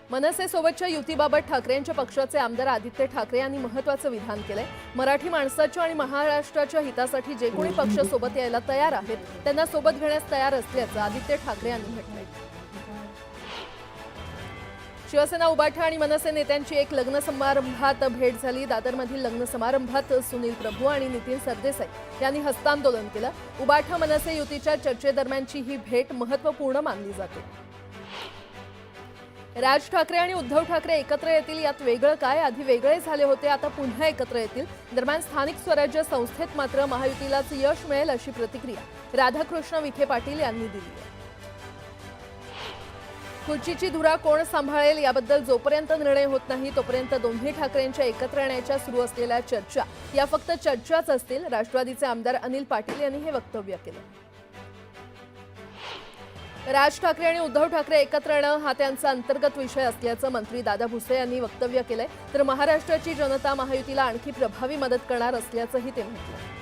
मनसेसोबतच्या युतीबाबत ठाकरेंच्या पक्षाचे आमदार आदित्य ठाकरे यांनी महत्त्वाचं विधान केलंय। मराठी माणसाच्या आणि महाराष्ट्राच्या हितासाठी जे कोणी पक्ष सोबत यायला तयार आहेत त्यांना सोबत घेण्यास तयार असल्याचं आदित्य ठाकरे यांनी म्हटलंय। शिवसेना उबाठा आणि मनसे नेत्यांची एक लग्न समारंभात भेट झाली। दादरमधील लग्न समारंभात सुनील प्रभू आणि नितीन सरदेसाई यांनी हस्तांदोलन केलं। उबाठा मनसे युतीच्या चर्चेदरम्यानची ही भेट महत्त्वपूर्ण मानली जाते। राज ठाकरे आणि उद्धव ठाकरे एकत्र येतील यात वेगळं काय? आधी वेगळे झाले होते, आता पुन्हा एकत्र येतील। दरम्यान स्थानिक स्वराज्य संस्थेत मात्र महायुतीलाच यश मिळेल अशी प्रतिक्रिया राधाकृष्ण विखे पाटील यांनी दिली आहे। खुर्चीची धुरा कोण सांभाळेल याबद्दल जोपर्यंत निर्णय होत नाही तोपर्यंत दोन्ही ठाकरेंच्या एकत्र येण्याच्या सुरू असलेल्या चर्चा या फक्त चर्चाच असतील। राष्ट्रवादीचे आमदार अनिल पाटील यांनी हे वक्तव्य केलं। राज ठाकरे आणि उद्धव ठाकरे एकत्र येणं हा त्यांचा अंतर्गत विषय असल्याचं मंत्री दादा भुसे यांनी वक्तव्य केलंय। तर महाराष्ट्राची जनता महायुतीला आणखी प्रभावी मदत करणार असल्याचंही ते म्हटलं।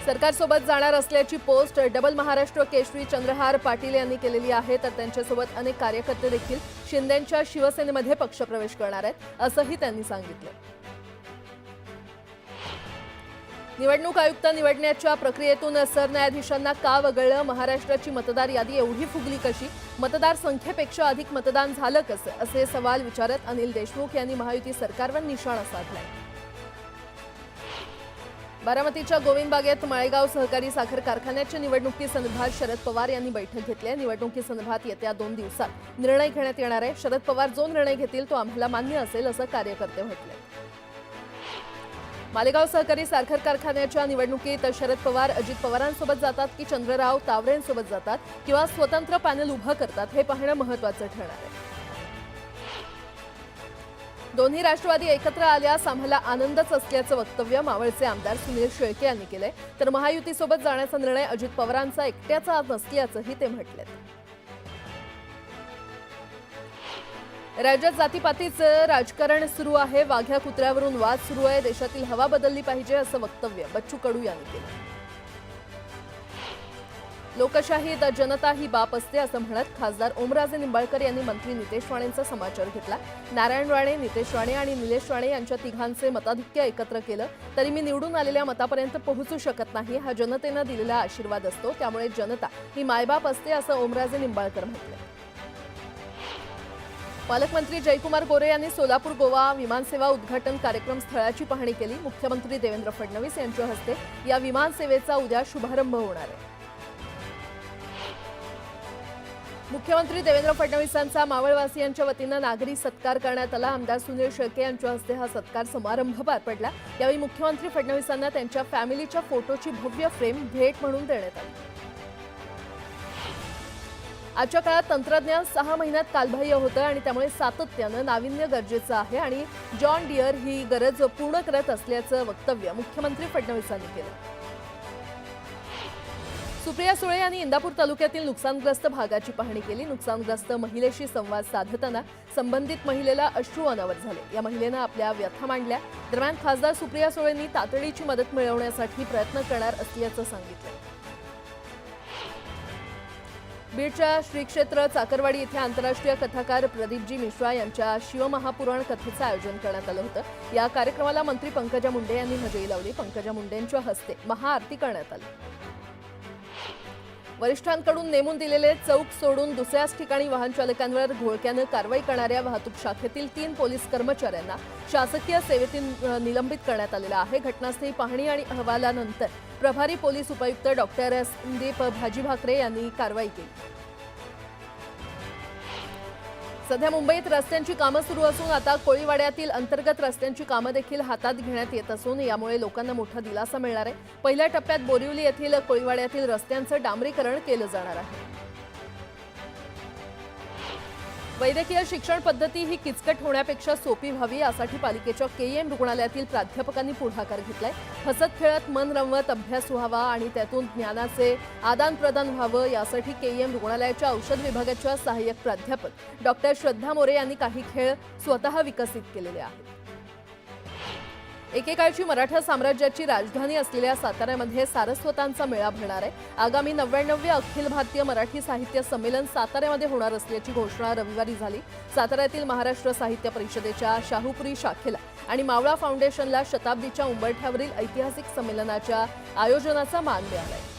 सरकारसोबत जाणार असल्याची पोस्ट डबल महाराष्ट्र केशरी चंद्रहार पाटील यांनी केलेली आहे। तर त्यांच्यासोबत अनेक कार्यकर्ते देखील शिंदेंच्या शिवसेनेमध्ये पक्षप्रवेश करणार आहेत असंही त्यांनी सांगितलं। निवडणूक आयुक्त निवडण्याच्या प्रक्रियेतून सरन्यायाधीशांना का वगळलं? महाराष्ट्राची मतदार यादी एवढी फुगली कशी? मतदार संख्येपेक्षा अधिक मतदान झालं कसं? असे सवाल विचारत अनिल देशमुख यांनी महायुती सरकारवर निशाणा साधलाय। बारामतीच्या गोविंद बागेत माळेगाव सहकारी साखर कारखान्याच्या निवडणुकीसंदर्भात शरद पवार यांनी बैठक घेतली आहे। निवडणुकीसंदर्भात येत्या 2 दिवसात निर्णय घेण्यात येणार आहे। शरद पवार जो निर्णय घेतील तो आम्हाला मान्य असेल असं कार्यकर्ते म्हटले। मालेगाव सहकारी साखर कारखान्याच्या निवडणुकीत शरद पवार अजित पवारांसोबत जातात की चंद्रराव तावरेंसोबत जातात किंवा स्वतंत्र पॅनल उभं करतात हे पाहणं महत्त्वाचं ठरणार आहे। दोन्ही राष्ट्रवादी एकत्र आल्यास आम्हाला आनंदच असल्याचं वक्तव्य मावळचे आमदार सुनील शेळके यांनी केलंय। तर महायुतीसोबत जाण्याचा निर्णय अजित पवारांचा एकट्याचा नसल्याचंही ते म्हटलंय। राज्यात जातीपातीचं राजकारण सुरू आहे। वाघ्या कुत्र्यावरून वाद सुरू आहे। देशातील हवा बदलली पाहिजे असं वक्तव्य बच्चू कडू यांनी केलं। लोकशाहीत जनता ही बाप असते असं म्हणत खासदार ओमराजे निंबाळकर यांनी मंत्री नितेश राणेंचा समाचार घेतला। नारायण राणे, नितेश राणे आणि निलेश राणे यांच्या तिघांचे मताधिक्य एकत्र केलं तरी मी निवडून आलेल्या मतापर्यंत पोहोचू शकत नाही। हा जनतेनं दिलेला आशीर्वाद असतो, त्यामुळे जनता ही मायबाप असते असं ओमराजे निंबाळकर म्हटले। पालकमंत्री जयकुमार गोरे यांनी सोलापूर गोवा विमानसेवा उद्घाटन कार्यक्रम स्थळाची पाहणी केली। मुख्यमंत्री देवेंद्र फडणवीस यांच्या हस्ते या विमानसेवेचा उद्या शुभारंभ होणार आहे। मुख्यमंत्री देवेंद्र फडणवीसांचा मावळवासियांच्या वतीनं नागरी सत्कार करण्यात आला। आमदार सुनील शेळके यांच्या हस्ते हा सत्कार समारंभ पार पडला। यावेळी मुख्यमंत्री फडणवीसांना त्यांच्या फॅमिलीच्या फोटोची भव्य फ्रेम भेट म्हणून देण्यात आली। आजच्या काळात तंत्रज्ञान 6 महिन्यात कालबाह्य होतं आणि त्यामुळे सातत्यानं नाविन्य गरजेचं आहे आणि जॉन डियर ही गरज पूर्ण करत असल्याचं वक्तव्य मुख्यमंत्री फडणवीसांनी केलं। सुप्रिया सुळे यांनी इंदापूर तालुक्यातील नुकसानग्रस्त भागाची पाहणी केली। नुकसानग्रस्त महिलेशी संवाद साधताना संबंधित महिलेला अश्रू अनावर झाले। या महिलेनं आपल्या व्यथा मांडल्या। दरम्यान खासदार सुप्रिया सुळेंनी तातडीची मदत मिळवण्यासाठी प्रयत्न करणार असल्याचं सांगितलं। बीडच्या श्री क्षेत्र चाकरवाडी येथे आंतरराष्ट्रीय कथाकार प्रदीपजी मिश्रा यांच्या शिवमहापुराण कथेचं आयोजन करण्यात आलं होतं। या कार्यक्रमाला मंत्री पंकजा मुंडे यांनी हजेरी लावली। पंकजा मुंडेंच्या हस्ते महाआरती करण्यात आली। वरिष्ठांकडून नेमून दिलेले चौक सोडून दुसऱ्याच ठिकाणी वाहन चालकांवर घोळक्यानं कारवाई करणाऱ्या वाहतूक शाखेतील 3 पोलीस कर्मचाऱ्यांना शासकीय सेवेतून निलंबित करण्यात आलेलं आहे। घटनास्थळी पाहणी आणि अहवालानंतर प्रभारी पोलीस उपायुक्त डॉक्टर संदीप भाजीभाकरे यांनी कारवाई केली। सध्या मुंबईत रस्त्यांची कामं सुरू असून आता कोळीवाड्यातील अंतर्गत रस्त्यांची कामं देखील हातात घेण्यात येत असून यामुळे लोकांना मोठा दिलासा मिळणार आहे। पहिल्या टप्प्यात बोरिवली येथील कोळीवाड्यातील रस्त्यांचं डांबरीकरण केलं जाणार आहे। वैद्यकीय शिक्षण पद्धती ही किचकट होण्यापेक्षा सोपी व्हावी यासाठी पालिकेच्या केईएम रुग्णालयातील प्राध्यापकांनी पुढाकार घेतलाय। हसत खेळत मन रमवत अभ्यास व्हावा आणि त्यातून ज्ञानाचे आदान प्रदान व्हावं यासाठी केईएम रुग्णालयाच्या औषध विभागाच्या सहाय्यक प्राध्यापक डॉक्टर श्रद्धा मोरे यांनी काही खेळ स्वतः विकसित केलेले आहेत। एकेकाळची मराठा साम्राज्याची राजधानी असलेल्या साताऱ्यामध्ये सारस्वतांचा मेळा भरणार आहे। आगामी 99वे अखिल भारतीय मराठी साहित्य संमेलन साताऱ्यामध्ये होणार असल्याची घोषणा रविवारी झाली। साताऱ्यातील महाराष्ट्र साहित्य परिषदेच्या शाहूपुरी शाखेला आणि मावळा फाउंडेशनला शताब्दीच्या उंबरठ्यावरील ऐतिहासिक संमेलनाच्या आयोजनाचा मान मिळालाय।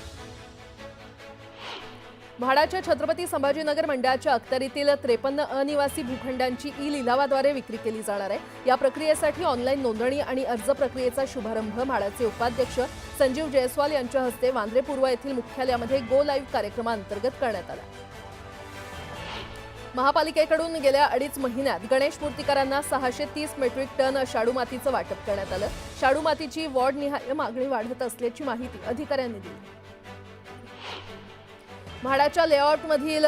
म्हाडाच्या छत्रपती संभाजीनगर मंडळाच्या अखत्यारीतील 53 अनिवासी भूखंडांची ई-लिलावाद्वारे विक्री केली जाणार आहे। या प्रक्रियेसाठी ऑनलाईन नोंदणी आणि अर्ज प्रक्रियेचा शुभारंभ म्हाडाचे उपाध्यक्ष संजीव जयस्वाल यांच्या हस्ते वांद्रे पूर्व येथील मुख्यालयामध्ये गो लाईव्ह कार्यक्रमांतर्गत करण्यात आला। महापालिकेकडून गेल्या 2.5 महिन्यात गणेश मूर्तिकारांना 630 मेट्रिक टन शाडू मातीचं वाटप करण्यात आलं। शाडू मातीची वॉर्डनिहाय मागणी वाढत असल्याची माहिती अधिकाऱ्यांनी दिली। म्हाडाच्या लेआउटमधील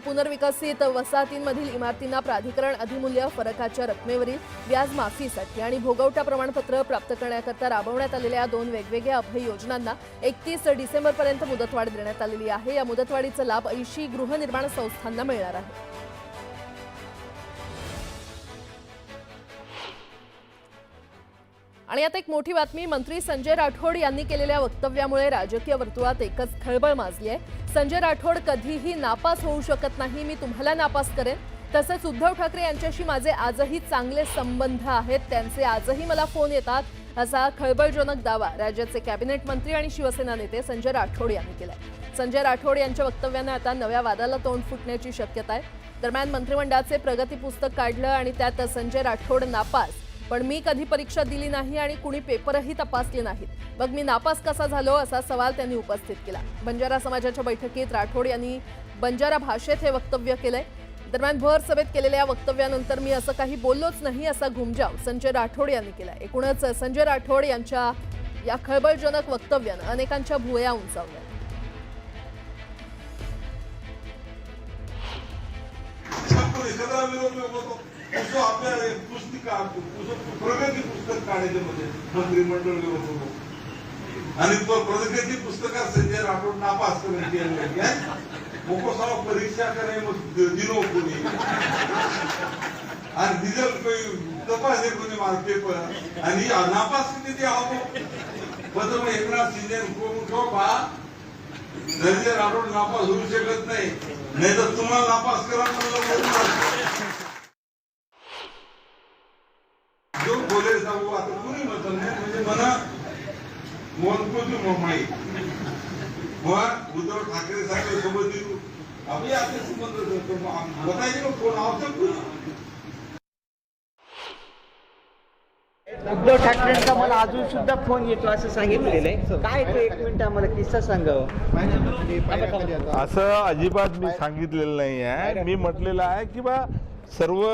पुनर्विकसित वसाहतींमधील इमारतींना प्राधिकरण अधिमूल्य फरकाच्या रकमेवरील व्याज माफीसाठी आणि भोगवटा प्रमाणपत्र प्राप्त करण्याकरता राबवण्यात आलेल्या 2 वेगवेगळ्या अभय योजनांना 31 डिसेंबरपर्यंत मुदतवाढ देण्यात आलेली आहे। या मुदतवाढीचा लाभ 80 गृहनिर्माण संस्थांना मिळणार आहे। आणि आता एक मोठी बातमी, मंत्री संजय राठोड यांनी केलेल्या वक्तव्यामुळे राजकीय वर्तुळात एकच खळबळ माजली आहे। संजय राठोड कधीही नापास होऊ शकत नाही, मी तुम्हाला नापास करेन। तसेच उद्धव ठाकरे यांच्याशी माझे आजही चांगले संबंध आहेत, त्यांचे आजही मला फोन येतात, असा खळबळजनक दावा राज्याचे कॅबिनेट मंत्री आणि शिवसेना नेते संजय राठोड यांनी केलाय। संजय राठोड यांच्या वक्तव्याने आता नव्या वादाला तोंड फुटण्याची शक्यता आहे। दरम्यान मंत्रिमंडळाचे प्रगती पुस्तक काढलं आणि त्यात संजय राठोड नापास, पण मी कधी परीक्षा दिली नाही आणि कुणी पेपरही तपासले नाहीत, मग मी नापास कसा झालो, असा सवाल त्यांनी उपस्थित केला। बंजारा समाजाच्या बैठकीत राठोड यांनी बंजारा भाषेत हे वक्तव्य केलंय। दरम्यान भर सभेत केलेल्या वक्तव्यानंतर मी असं काही बोललोच नाही, असा घुमजाव संजय राठोड यांनी केला। एकूणच संजय राठोड यांच्या या खळबळजनक वक्तव्यानं अनेकांच्या भुवया उंचावल्या। उसको आपल्या पुस्तिका प्रगती पुस्तक काढायचे मध्ये मंत्रिमंडळ होतो आणि तो प्रगती पुस्तकात संजय राठोड नापास करायची मोको सारा परीक्षा करे मग दिनो कोणी आणि रिझल्ट तपासले कोणी मार्क पेपर आणि नापास किती आहो बदल एकनाथ शिंदे को बा संजय राठोड नापास होऊ शकत नाही, नाही तर तुम्हाला नापास करा म्हणलं जो बोले सांगू आता कुणी म्हणत नाही, म्हणजे मला मोनकोची माहीत मग उद्धव ठाकरे साहेब सोबत आपले आपले संबंध बतायचे ना कोण आवश्यक। उद्धव ठाकरेंचा मला अजून सुद्धा फोन येतो असं सांगितलेलं आहे, काय तो 1 मिनिट आम्हाला किस्सा सांगावं। असं अजिबात मी सांगितलेलं नाही आहे। मी म्हटलेलं आहे की बा सर्व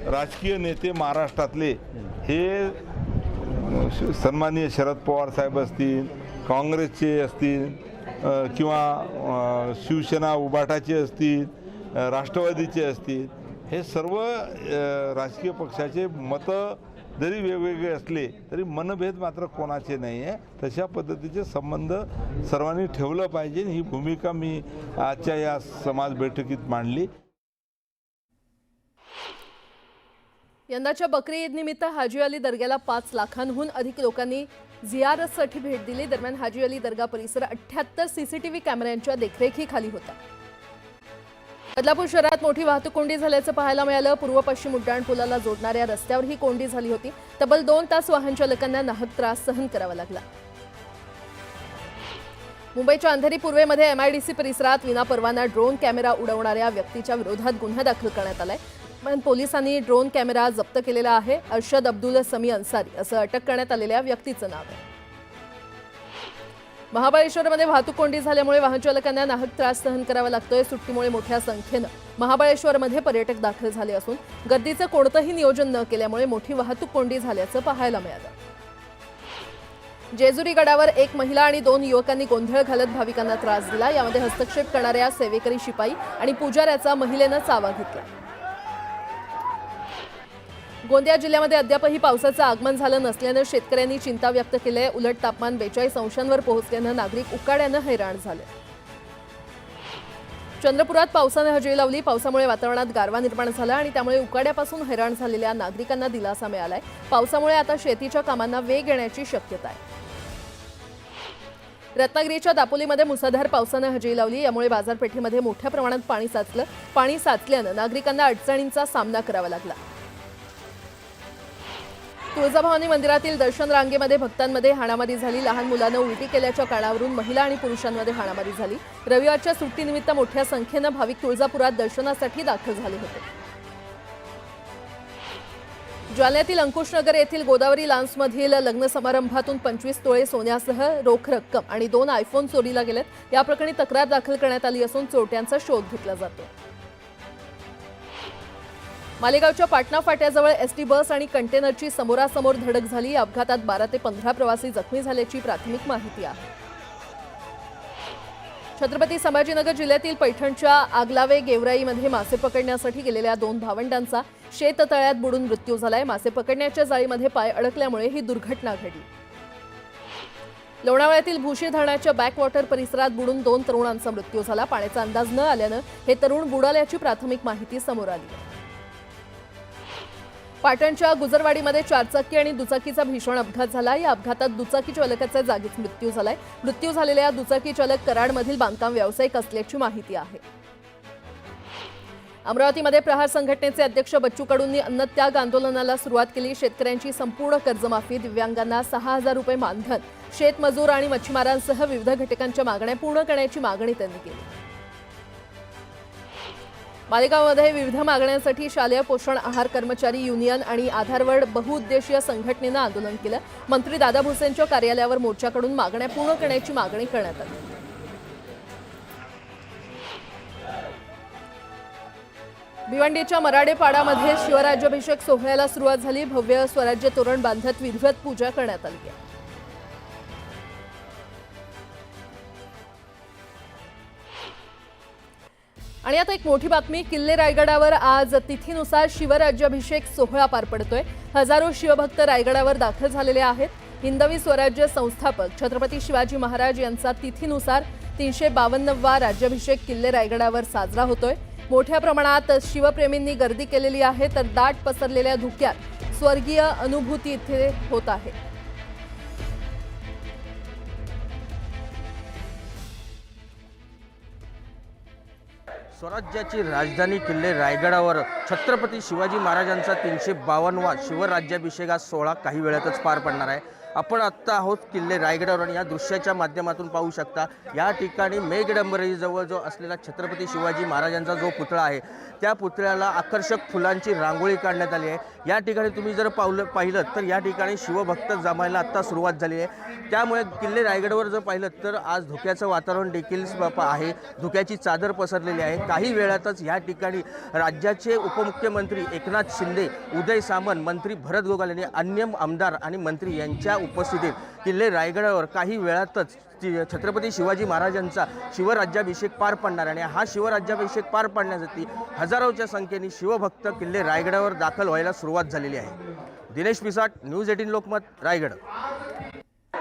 राजकीय नेते महाराष्ट्रातले हे सन्माननीय शरद पवार साहेब असतील, काँग्रेसचे असतील किंवा शिवसेना उबाटाचे असतील, राष्ट्रवादीचे असतील, हे सर्व राजकीय पक्षाचे मतं जरी वेगवेगळे असले तरी मनभेद मात्र कोणाचे नाही आहे। तशा पद्धतीचे संबंध सर्वांनी ठेवलं पाहिजे, ही भूमिका मी आजच्या या समाज बैठकीत मांडली। यंदाच्या बकरी ईद निमित्त हाजी अली दर्ग्याला 5 लाखांहून अधिक लोकांनी झियारतसाठी भेट दिली। दरम्यान हाजी अली दर्गा परिसर 78 सीसीटीव्ही कॅमेऱ्यांच्या देखरेखीखाली होता। बदलापूर शहरात मोठी वाहतूक कोंडी झाल्याचं पाहायला मिळालं। पूर्व पश्चिम उड्डाण पुलाला जोडणाऱ्या रस्त्यावर ही कोंडी झाली होती। तब्बल 2 तास वाहन चालकांना नाहक त्रास सहन करावा लागला। मुंबईच्या अंधेरी पूर्वेमध्ये MIDC परिसरात विनापरवाना ड्रोन कॅमेरा उडवणाऱ्या व्यक्तीच्या विरोधात गुन्हा दाखल करण्यात आलाय। पोलिसांनी ड्रोन कॅमेरा जप्त केलेला आहे। अर्शद अब्दुल समी अन्सारी असं अटक करण्यात आलेल्या व्यक्तीचं नाव आहे। महाबळेश्वरमध्ये वाहतूक कोंडी झाल्यामुळे वाहन चालकांना नाहक त्रास सहन करावा लागतोय। सुट्टीमुळे मोठ्या संख्येनं महाबळेश्वरमध्ये पर्यटक दाखल झाले असून गर्दीचं कोणतंही नियोजन न केल्यामुळे मोठी वाहतूक कोंडी झाल्याचं पाहायला मिळालं। जेजुरी गडावर 1 महिला आणि 2 युवकांनी गोंधळ घालत भाविकांना त्रास दिला। यामध्ये हस्तक्षेप करणाऱ्या सेवेकरी शिपाई आणि पुजाऱ्याचा महिलेनं चावा घेतला। गोंदिया जिल्ह्यामध्ये अद्यापही पावसाचं आगमन झालं नसल्यानं शेतकऱ्यांनी चिंता व्यक्त केली आहे। उलट तापमान 42 अंशांवर पोहोचल्यानं नागरिक उकाड्यानं हैराण झाले। चंद्रपुरात पावसाने हजेरी लावली. पावसामुळे वातावरणात गारवा निर्माण झाला आणि त्यामुळे उकाड्यापासून हैराण झालेल्या नागरिकांना दिलासा मिळालाय. पावसामुळे आता शेतीच्या कामांना वेग येण्याची शक्यता आहे. रत्नागिरीच्या दापोलीमध्ये मुसळधार पावसाने हजेरी लावली. यामुळे बाजारपेठेमध्ये मोठ्या प्रमाणात पाणी साचलं. पाणी साचल्यानं नागरिकांना अडचणींचा सामना करावा लागला. तुळजाभवानी मंदिरातील दर्शन रांगेमध्ये भक्तांमध्ये हाणामारी झाली. लहान मुलानं उलटी केल्याच्या कारणावरून महिला आणि पुरुषांमध्ये हाणामारी झाली. रविवारच्या सुट्टीनिमित्त मोठ्या संख्येनं भाविक तुळजापुरात दर्शनासाठी दाखल झाले होते. जालन्यातील अंकुशनगर येथील गोदावरी लॉन्समधील लग्न समारंभातून 25 तोळे सोन्यासह रोख रक्कम आणि 2 आयफोन चोरीला गेलेत. या प्रकरणी तक्रार दाखल करण्यात आली असून चोरट्यांचा शोध घेतला जातो. मालेगावच्या पाटणा फाट्याजवळ एसटी बस आणि कंटेनरची समोरासमोर धडक झाली. या अपघातात 12 ते 15 प्रवासी जखमी झाल्याची प्राथमिक माहिती आहे. छत्रपती संभाजीनगर जिल्ह्यातील पैठणच्या आगलावे गेवराईमध्ये मासे पकडण्यासाठी गेलेल्या 2 भावंडांचा शेततळ्यात बुडून मृत्यू झालाय. मासे पकडण्याच्या जाळीमध्ये पाय अडकल्यामुळे ही दुर्घटना घडली. लोणावळ्यातील भुशी धरणाच्या बॅकवॉटर परिसरात बुडून 2 तरुणांचा मृत्यू झाला. पाण्याचा अंदाज न आल्यानं हे तरुण बुडाल्याची प्राथमिक माहिती समोर आली. पाटणच्या गुजरवाडीमध्ये 4 चाकी आणि दुचाकीचा भीषण अपघात झाला. या अपघातात दुचाकी चालकाचा जागीच मृत्यू झालाय. मृत्यू झालेल्या दुचाकी चालक कराडमधील बांधकाम व्यावसायिक असल्याची माहिती आहे. अमरावतीमध्ये प्रहार संघटनेचे अध्यक्ष बच्चू कडूंनी अन्नत्याग आंदोलनाला सुरुवात केली. शेतकऱ्यांची संपूर्ण कर्जमाफी, दिव्यांगांना 6,000 रुपये मानधन, शेतमजूर आणि मच्छीमारांसह विविध घटकांच्या मागण्या पूर्ण करण्याची मागणी त्यांनी केली. मालेगावमध्ये विविध मागण्यांसाठी शालेय पोषण आहार कर्मचारी युनियन आणि आधारवड बहुउद्देशीय संघटनेनं आंदोलन केलं. मंत्री दादा भुसेंच्या कार्यालयावर मोर्चाकडून मागण्या पूर्ण करण्याची मागणी करण्यात आली. भिवंडीच्या मराडेपाडामध्ये शिवराज्याभिषेक सोहळ्याला सुरुवात झाली. भव्य स्वराज्य तोरण बांधत विधिवत पूजा करण्यात आली आहे. आणि आता एक मोठी बातमी. किल्ले रायगडावर आज तिथीनुसार शिवराज्याभिषेक सोहळा पार पडतोय. हजारो शिवभक्त रायगडावर दाखल झालेले आहेत. हिंदवी स्वराज्य संस्थापक छत्रपती शिवाजी महाराज यांचा तिथीनुसार 352वा राज्याभिषेक किल्ले रायगडावर साजरा होतोय. मोठ्या प्रमाणात शिवप्रेमींनी गर्दी केलेली आहे. तर दाट पसरलेल्या धुक्यात स्वर्गीय अनुभूती इथे होत आहे. स्वराज्याची राजधानी किल्ले रायगडावर छत्रपती शिवाजी महाराजांचा 352वा शिवराज्याभिषेक सोहळा काही वेळातच पार पडणार आहे. आपण आत्ता आहोत किल्ले रायगडावर आणि या दृश्याच्या माध्यमातून पाहू शकता या ठिकाणी मेघडंबरीजवळ जो असलेला छत्रपती शिवाजी महाराजांचा जो पुतळा आहे त्या पुतळ्याला आकर्षक फुलांची रांगोळी काढण्यात आली आहे. या ठिकाणी तुम्ही जर पाहिलं तर या ठिकाणी शिवभक्त जमायला आत्ता सुरुवात झाली आहे. त्यामुळे किल्ले रायगडावर जर पाहिलं तर आज धुक्याचं वातावरण देखील आहे. धुक्याची चादर पसरलेली आहे. काही वेळातच या ठिकाणी राज्याचे उपमुख्यमंत्री एकनाथ शिंदे, उदय सामंत, मंत्री भरत गोगाल यांनी अन्य आमदार आणि मंत्री यांच्या उपस्थितीत किल्ले रायगडावर काही वेळातच छत्रपती शिवाजी महाराजांचा शिवराज्याभिषेक पार पडणार आणि हा शिवराज्याभिषेक पार पाडण्यासाठी हजारोच्या संख्येने शिवभक्त किल्ले रायगडावर दाखल व्हायला सुरुवात झालेली आहे. दिनेश पिसाट, न्यूज 18 लोकमत, रायगड.